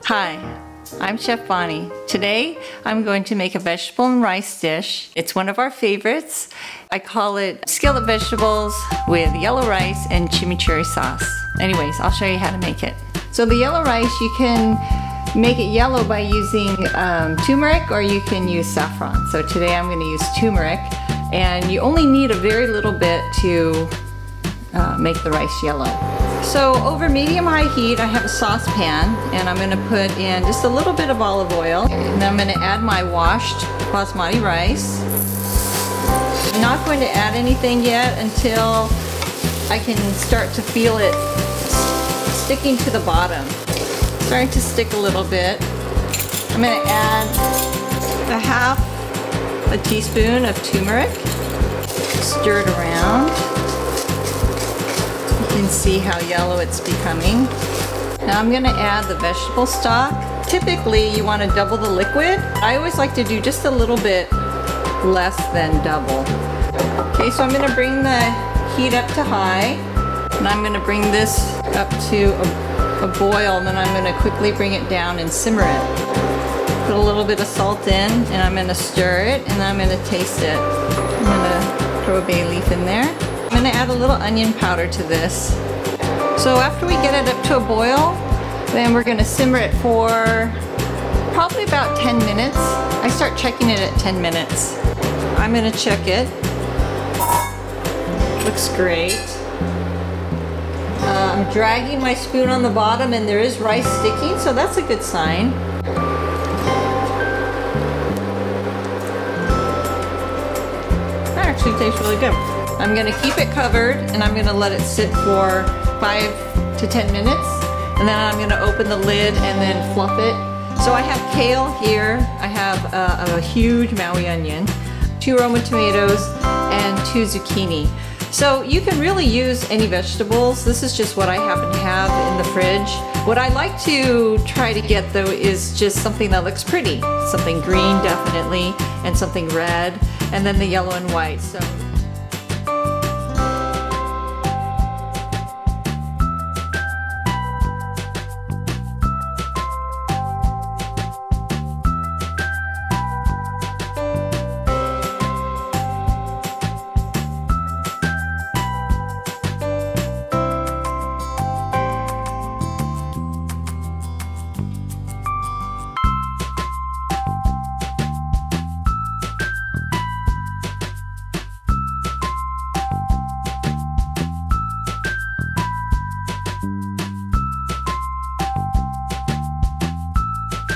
Hi, I'm Chef Bonnie. Today I'm going to make a vegetable and rice dish. It's one of our favorites. I call it Skillet Vegetables with yellow rice and chimichurri sauce. Anyways, I'll show you how to make it. So the yellow rice, you can make it yellow by using turmeric, or you can use saffron. So today I'm going to use turmeric, and you only need a very little bit to make the rice yellow. So over medium-high heat, I have a saucepan, and I'm going to put in just a little bit of olive oil, and then I'm going to add my washed basmati rice. I'm not going to add anything yet until I can start to feel it sticking to the bottom. Starting to stick a little bit. I'm going to add a half a teaspoon of turmeric. Stir it around. You can see how yellow it's becoming. Now I'm going to add the vegetable stock. Typically you want to double the liquid. I always like to do just a little bit less than double. Okay, so I'm going to bring the heat up to high, and I'm going to bring this up to a boil, and then I'm going to quickly bring it down and simmer it. Put a little bit of salt in, and I'm going to stir it, and then I'm going to taste it. I'm going to throw a bay leaf in there. I'm going to add a little onion powder to this. So after we get it up to a boil, then we're going to simmer it for probably about 10 minutes. I start checking it at 10 minutes. I'm going to check it. Looks great. I'm dragging my spoon on the bottom, and there is rice sticking, so that's a good sign. That actually tastes really good. I'm going to keep it covered, and I'm going to let it sit for 5 to 10 minutes, and then I'm going to open the lid and then fluff it. So I have kale here, I have a huge Maui onion, 2 Roma tomatoes, and 2 zucchini. So you can really use any vegetables. This is just what I happen to have in the fridge. What I like to try to get though is just something that looks pretty. Something green definitely, and something red, and then the yellow and white. So.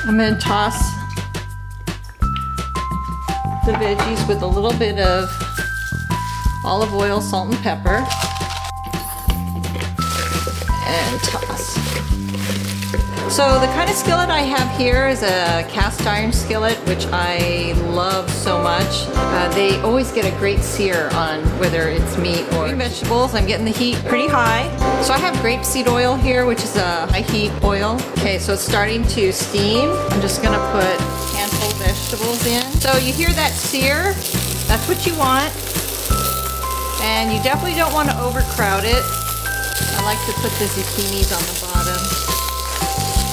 I'm going to toss the veggies with a little bit of olive oil, salt, and pepper, and toss. So the kind of skillet I have here is a cast iron skillet, which I love so much. They always get a great sear on whether it's meat or vegetables. I'm getting the heat pretty high. So I have grapeseed oil here, which is a high heat oil. Okay, so it's starting to steam. I'm just gonna put a handful of vegetables in. So you hear that sear? That's what you want. And you definitely don't want to overcrowd it. I like to put the zucchinis on the bottom.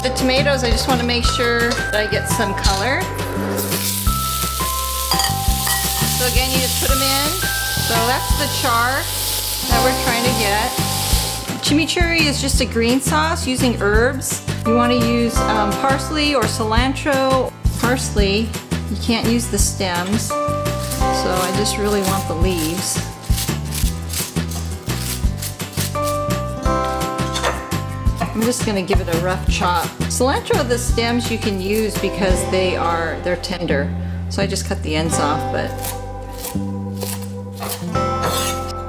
The tomatoes, I just want to make sure that I get some color. So again, you just put them in. So that's the char that we're trying to get. Chimichurri is just a green sauce using herbs. You want to use parsley or cilantro. Parsley, you can't use the stems, so I just really want the leaves. I'm just going to give it a rough chop. Cilantro, the stems you can use because they're tender. So I just cut the ends off, but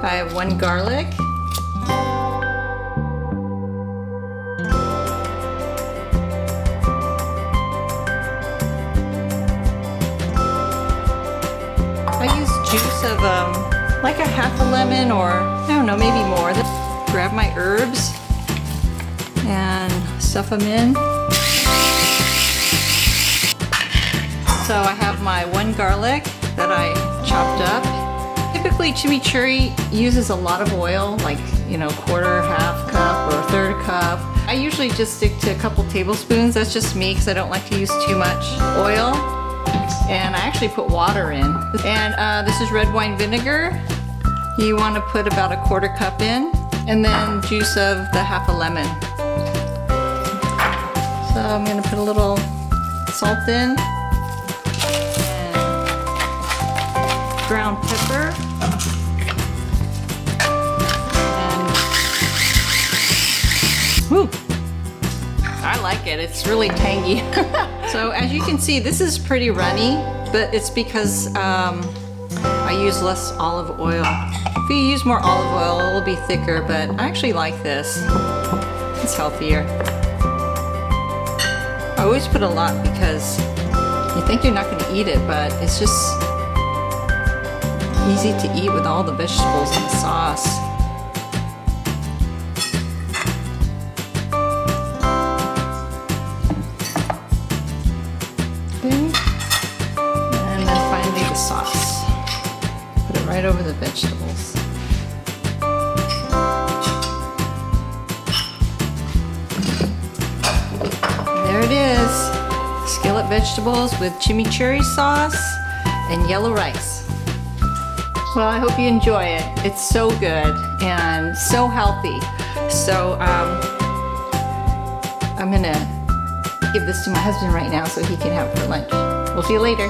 I have 1 garlic. I use juice of like a half a lemon, or I don't know, maybe more. Grab my herbs and stuff them in. So I have my 1 garlic that I chopped up. Typically chimichurri uses a lot of oil, like, you know, quarter, half cup, or 1/3 cup. I usually just stick to a couple tablespoons. That's just me because I don't like to use too much oil. And I actually put water in. And this is red wine vinegar. You want to put about 1/4 cup in. And then juice of the half a lemon. So I'm going to put a little salt in. And ground pepper. Woo. I like it. It's really tangy. So as you can see, this is pretty runny, but it's because I use less olive oil. If you use more olive oil, it'll be thicker, but I actually like this. It's healthier. I always put a lot because you think you're not going to eat it, but it's just easy to eat with all the vegetables and the sauce. And then finally the sauce. Put it right over the vegetables. There it is. Skillet vegetables with chimichurri sauce and yellow rice. Well, I hope you enjoy it. It's so good and so healthy. So I'm gonna give this to my husband right now so he can have it for lunch. We'll see you later.